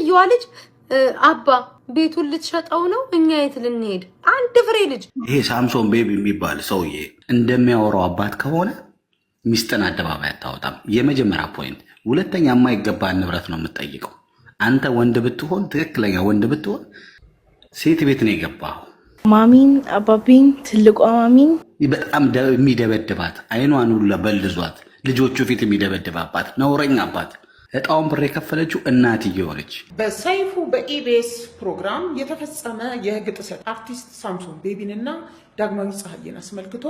ሴትዮዋ ልጅ አባ ቤቱን ልትሸጠው ነው እኛ የት ልንሄድ? አንድ ፍሬ ልጅ ይሄ ሳምሶን ቤቢ የሚባል ሰውዬ እንደሚያወራው አባት ከሆነ ሚስጥን አደባባይ አታወጣም። የመጀመሪያ ፖይንት። ሁለተኛ የማይገባ ንብረት ነው የምትጠይቀው። አንተ ወንድ ብትሆን ትክክለኛ ወንድ ብትሆን ሴት ቤት ነው የገባው። ማሚን አባቢን ትልቋ ማሚን በጣም የሚደበድባት አይኗን ሁሉ በልዟት ልጆቹ ፊት የሚደበድባባት ነውረኛ አባት። እጣውን ብር የከፈለችው እናትየው ነች። በሰይፉ በኢቢኤስ ፕሮግራም የተፈጸመ የህግ ጥሰት አርቲስት ሳምሶን ቤቢንና ዳግማዊ ፀሐይን አስመልክቶ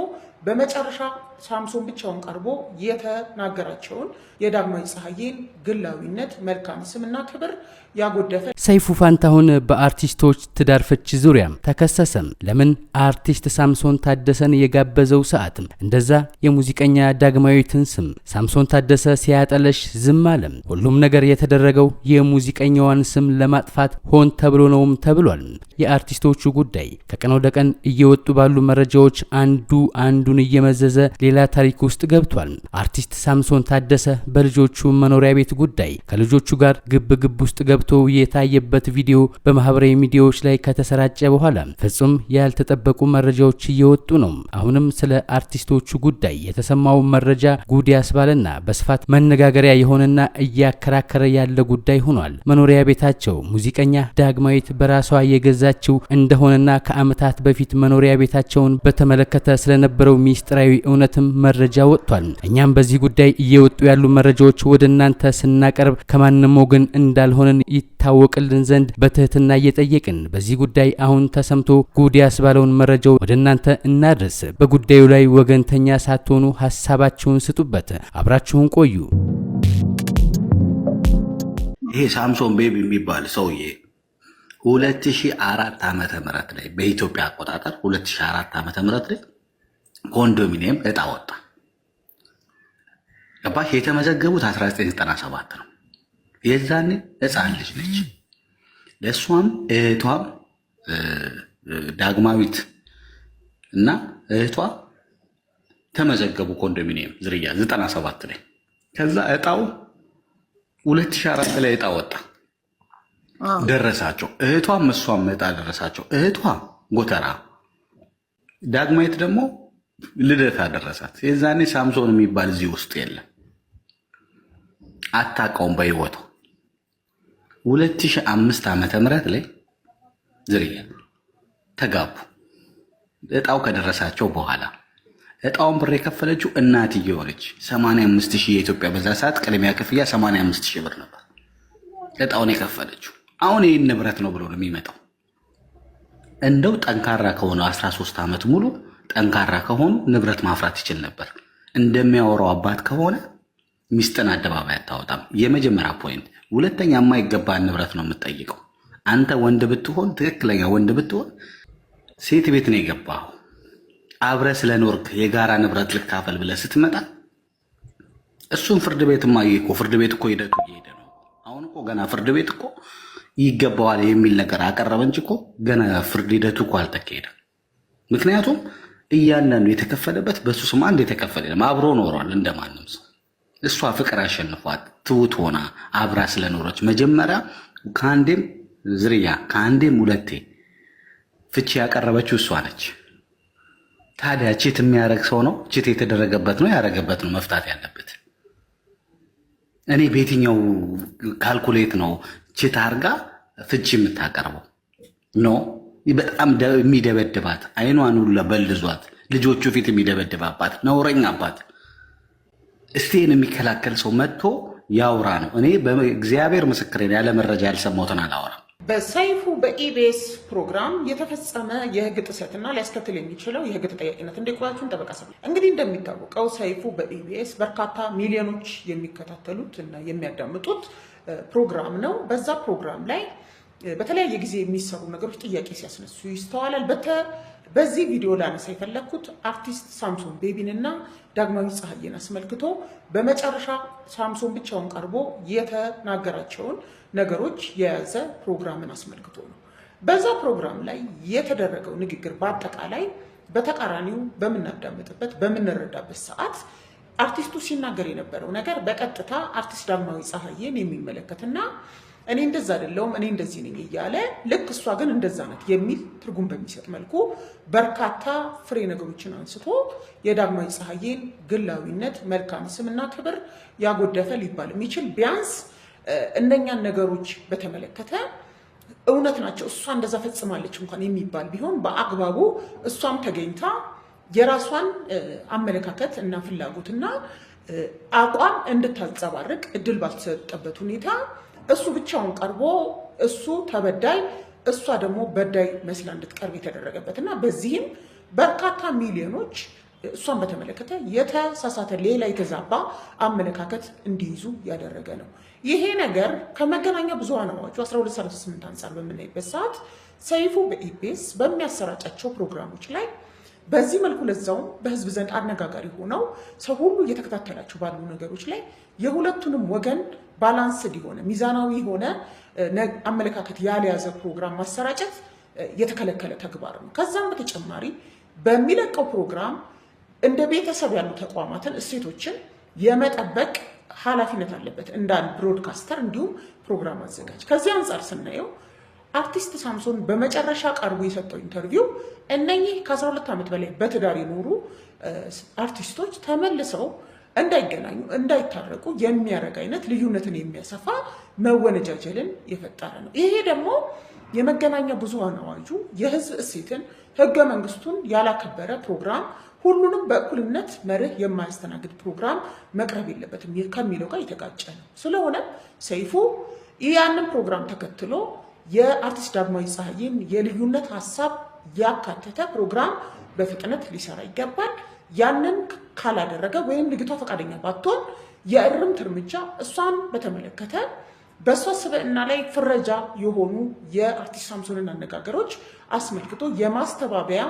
በመጨረሻ ሳምሶን ብቻውን ቀርቦ የተናገራቸውን የዳግማዊ ፀሐይን ግላዊነት፣ መልካም ስምና ክብር ያጎደፈ ሰይፉ ፋንታሁን በአርቲስቶች ትዳር ፍቺ ዙሪያ ተከሰሰም። ለምን አርቲስት ሳምሶን ታደሰን የጋበዘው ሰዓትም እንደዛ የሙዚቀኛ ዳግማዊትን ስም ሳምሶን ታደሰ ሲያጠለሽ ዝም አለም። ሁሉም ነገር የተደረገው የሙዚቀኛዋን ስም ለማጥፋት ሆን ተብሎ ነውም ተብሏል። የአርቲስቶቹ ጉዳይ ከቀን ወደ ቀን እየወጡ ባሉ መረጃዎች አንዱን እየመዘዘ ሌላ ታሪክ ውስጥ ገብቷል። አርቲስት ሳምሶን ታደሰ በልጆቹ መኖሪያ ቤት ጉዳይ ከልጆቹ ጋር ግብ ውስጥ ገብቶ የታየበት ቪዲዮ በማህበራዊ ሚዲያዎች ላይ ከተሰራጨ በኋላ ፍጹም ያልተጠበቁ መረጃዎች እየወጡ ነው። አሁንም ስለ አርቲስቶቹ ጉዳይ የተሰማው መረጃ ጉድ ያስባለና በስፋት መነጋገሪያ የሆነና እያከራከረ ያለ ጉዳይ ሆኗል። መኖሪያ ቤታቸው ሙዚቀኛ ዳግማዊት በራሷ የገዛችው እንደሆነና ከዓመታት በፊት መኖሪያ ቤታቸውን በተመለከተ ስለነበረው ሚስጥራዊ እውነትም መረጃ ወጥቷል። እኛም በዚህ ጉዳይ እየወጡ ያሉ መረጃዎች ወደ እናንተ ስናቀርብ ከማንም ወገን እንዳልሆነን ይታወቅልን ዘንድ በትህትና እየጠየቅን በዚህ ጉዳይ አሁን ተሰምቶ ጉድ ያስባለውን መረጃው ወደ እናንተ እናድርስ። በጉዳዩ ላይ ወገንተኛ ሳትሆኑ ሐሳባችሁን ስጡበት። አብራችሁን ቆዩ። ይሄ ሳምሶን ቤቢ የሚባል ሰውዬ 2004 ዓመተ ምህረት ላይ በኢትዮጵያ አቆጣጠር 2004 ዓመተ ምህረት ላይ ኮንዶሚኒየም እጣ ወጣ። ገባሽ? የተመዘገቡት 1997 ነው። የዛኔ ሕፃን ልጅ ነች። ለእሷም እህቷም ዳግማዊት እና እህቷ ተመዘገቡ ኮንዶሚኒየም ዝርያ 97 ላይ። ከዛ እጣው 2004 ላይ እጣ ወጣ ደረሳቸው። እህቷም እሷም እጣ ደረሳቸው። እህቷ ጎተራ፣ ዳግማዊት ደግሞ ልደታ ደረሳት። የዛኔ ሳምሶን የሚባል እዚህ ውስጥ የለም፣ አታውቀውም በህይወቱ። 2005 ዓመተ ምህረት ላይ ዝርያ ተጋቡ። እጣው ከደረሳቸው በኋላ እጣውን ብር የከፈለችው እናትየው ነች። 85,000 የኢትዮጵያ በዛ ሰዓት ቅድሚያ ክፍያ 85,000 ብር ነበር እጣውን የከፈለችው። አሁን ይህን ንብረት ነው ብሎ ነው የሚመጣው። እንደው ጠንካራ ከሆነ 13 ዓመት ሙሉ ጠንካራ ከሆኑ ንብረት ማፍራት ይችል ነበር። እንደሚያወራው አባት ከሆነ ሚስጥን አደባባይ አታወጣም። የመጀመሪያ ፖይንት። ሁለተኛ የማይገባ ንብረት ነው የምትጠይቀው። አንተ ወንድ ብትሆን ትክክለኛ ወንድ ብትሆን ሴት ቤት ነው የገባው። አብረ ስለኖርክ የጋራ ንብረት ልካፈል ብለህ ስትመጣ እሱን ፍርድ ቤት ማይቆ ፍርድ ቤት እኮ ሂደቱ እየሄደ ነው። አሁን እኮ ገና ፍርድ ቤት እኮ ይገባዋል የሚል ነገር አቀረበ እንጂ እኮ ገና ፍርድ ሂደቱ እኮ አልተካሄደም። ምክንያቱም እያንዳንዱ የተከፈለበት በሱ ስም አንድ የተከፈለ አብሮ ኖሯል እንደማንም ሰው። እሷ ፍቅር አሸንፏት ትውት ሆና አብራ ስለኖረች መጀመሪያ ከአንዴም ዝርያ ከአንዴም ሁለቴ ፍቺ ያቀረበችው እሷ ነች። ታዲያ ቺት የሚያደርግ ሰው ነው ቺት የተደረገበት ነው ያደረገበት ነው መፍታት ያለበት። እኔ በየትኛው ካልኩሌት ነው ቺት አርጋ ፍቺ የምታቀርበው? ኖ በጣም የሚደበድባት አይኗን ሁሉ በልዟት ልጆቹ ፊት የሚደበድባባት ነውረኛ አባት። እስቲን የሚከላከል ሰው መጥቶ ያውራ ነው። እኔ በእግዚአብሔር ምስክሬን ያለ መረጃ ያልሰማሁትን አላወራም። በሰይፉ በኢቢኤስ ፕሮግራም የተፈጸመ የህግ ጥሰትና ሊያስከትል የሚችለው የህግ ተጠያቂነት እንዲቆያችሁን ጠበቃ ሰ እንግዲህ እንደሚታወቀው ሰይፉ በኢቢኤስ በርካታ ሚሊዮኖች የሚከታተሉት እና የሚያዳምጡት ፕሮግራም ነው። በዛ ፕሮግራም ላይ በተለያየ ጊዜ የሚሰሩ ነገሮች ጥያቄ ሲያስነሱ ይስተዋላል። በዚህ ቪዲዮ ላነሳ የፈለግኩት አርቲስት ሳምሶን ቤቢንና ዳግማዊ ፀሐይን አስመልክቶ በመጨረሻ ሳምሶን ብቻውን ቀርቦ የተናገራቸውን ነገሮች የያዘ ፕሮግራምን አስመልክቶ ነው። በዛ ፕሮግራም ላይ የተደረገው ንግግር በአጠቃላይ በተቃራኒው በምናዳምጥበት በምንረዳበት ሰዓት አርቲስቱ ሲናገር የነበረው ነገር በቀጥታ አርቲስት ዳግማዊ ፀሐይን የሚመለከትና እኔ እንደዛ አይደለሁም እኔ እንደዚህ ነኝ እያለ ልክ እሷ ግን እንደዛ ናት የሚል ትርጉም በሚሰጥ መልኩ በርካታ ፍሬ ነገሮችን አንስቶ የዳግማዊ ፀሐዬን ግላዊነት መልካም ስምና ክብር ያጎደፈ ሊባል የሚችል ቢያንስ እነኛን ነገሮች በተመለከተ እውነት ናቸው እሷ እንደዛ ፈጽማለች እንኳን የሚባል ቢሆን በአግባቡ እሷም ተገኝታ የራሷን አመለካከት እና ፍላጎትና አቋም እንድታንጸባርቅ እድል ባልተሰጠበት ሁኔታ እሱ ብቻውን ቀርቦ እሱ ተበዳይ እሷ ደግሞ በዳይ መስላ እንድትቀርብ የተደረገበትና በዚህም በርካታ ሚሊዮኖች እሷን በተመለከተ የተሳሳተ ሌላ የተዛባ አመለካከት እንዲይዙ ያደረገ ነው። ይሄ ነገር ከመገናኛ ብዙሃን አዋጁ 1238 አንፃር በምናይበት ሰዓት ሰይፉ በኢቢኤስ በሚያሰራጫቸው ፕሮግራሞች ላይ በዚህ መልኩ ለዛውም በህዝብ ዘንድ አነጋጋሪ ሆነው ሰው ሁሉ እየተከታተላቸው ባሉ ነገሮች ላይ የሁለቱንም ወገን ባላንስድ የሆነ ሚዛናዊ የሆነ አመለካከት ያልያዘ ፕሮግራም ማሰራጨት የተከለከለ ተግባር ነው። ከዛም በተጨማሪ በሚለቀው ፕሮግራም እንደ ቤተሰብ ያሉ ተቋማትን እሴቶችን የመጠበቅ ኃላፊነት አለበት እንደ አንድ ብሮድካስተር እንዲሁም ፕሮግራም አዘጋጅ። ከዚህ አንፃር ስናየው አርቲስት ሳምሶን በመጨረሻ ቀርቦ የሰጠው ኢንተርቪው እነኚህ ከ12 ዓመት በላይ በትዳር የኖሩ አርቲስቶች ተመልሰው እንዳይገናኙ እንዳይታረቁ የሚያደርግ አይነት ልዩነትን የሚያሰፋ መወነጃጀልን የፈጠረ ነው። ይሄ ደግሞ የመገናኛ ብዙሃን አዋጁ የህዝብ እሴትን ህገ መንግስቱን ያላከበረ ፕሮግራም ሁሉንም በእኩልነት መርህ የማያስተናግድ ፕሮግራም መቅረብ የለበትም ከሚለው ጋር የተጋጨ ነው። ስለሆነ ሰይፉ ያንን ፕሮግራም ተከትሎ የአርቲስት ዳግማዊ ፀሐዬን የልዩነት ሀሳብ ያካተተ ፕሮግራም በፍጥነት ሊሰራ ይገባል። ያንን ካላደረገ ወይም ልጅቷ ፈቃደኛ ባትሆን የእርምት እርምጃ እሷን በተመለከተ በሷ ስብዕና ላይ ፍረጃ የሆኑ የአርቲስት ሳምሶንን አነጋገሮች አስመልክቶ የማስተባበያ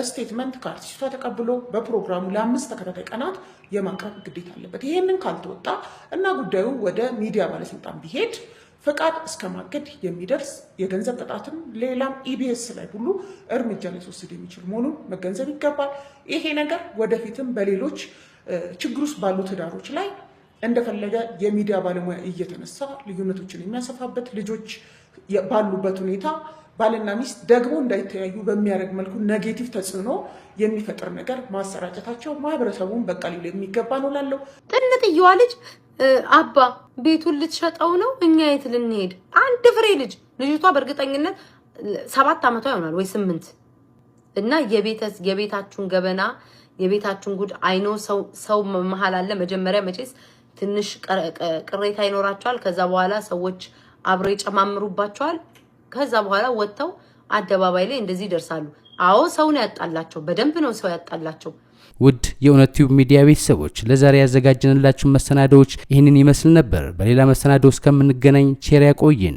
ስቴትመንት ከአርቲስቷ ተቀብሎ በፕሮግራሙ ለ5 ተከታታይ ቀናት የማቅረብ ግዴታ አለበት። ይሄንን ካልተወጣ እና ጉዳዩ ወደ ሚዲያ ባለስልጣን ቢሄድ ፈቃድ እስከ ማገድ የሚደርስ የገንዘብ ቅጣትም ሌላም ኢቢኤስ ላይ ሁሉ እርምጃ ሊወስድ የሚችል መሆኑን መገንዘብ ይገባል። ይሄ ነገር ወደፊትም በሌሎች ችግር ውስጥ ባሉ ትዳሮች ላይ እንደፈለገ የሚዲያ ባለሙያ እየተነሳ ልዩነቶችን የሚያሰፋበት ልጆች ባሉበት ሁኔታ ባልና ሚስት ደግሞ እንዳይተያዩ በሚያደርግ መልኩ ኔጌቲቭ ተጽዕኖ የሚፈጥር ነገር ማሰራጨታቸው ማህበረሰቡን በቃ ሊል የሚገባ ነው ላለው ጥንጥየዋ ልጅ አባ ቤቱን ልትሸጠው ነው እኛ የት ልንሄድ? አንድ ፍሬ ልጅ ልጅቷ በእርግጠኝነት 7 ዓመቷ ይሆናል ወይ 8 እና የቤታችሁን ገበና የቤታችሁን ጉድ አይኖ ሰው መሃል አለ። መጀመሪያ መቼስ ትንሽ ቅሬታ ይኖራቸዋል። ከዛ በኋላ ሰዎች አብሮ ይጨማምሩባቸዋል። ከዛ በኋላ ወጥተው አደባባይ ላይ እንደዚህ ይደርሳሉ። አዎ ሰው ነው ያጣላቸው፣ በደንብ ነው ሰው ያጣላቸው። ውድ የእውነት ቲዩብ ሚዲያ ቤተሰቦች ለዛሬ ያዘጋጀንላችሁ መሰናዶዎች ይህንን ይመስል ነበር። በሌላ መሰናዶ እስከምንገናኝ ቸር ያቆየን።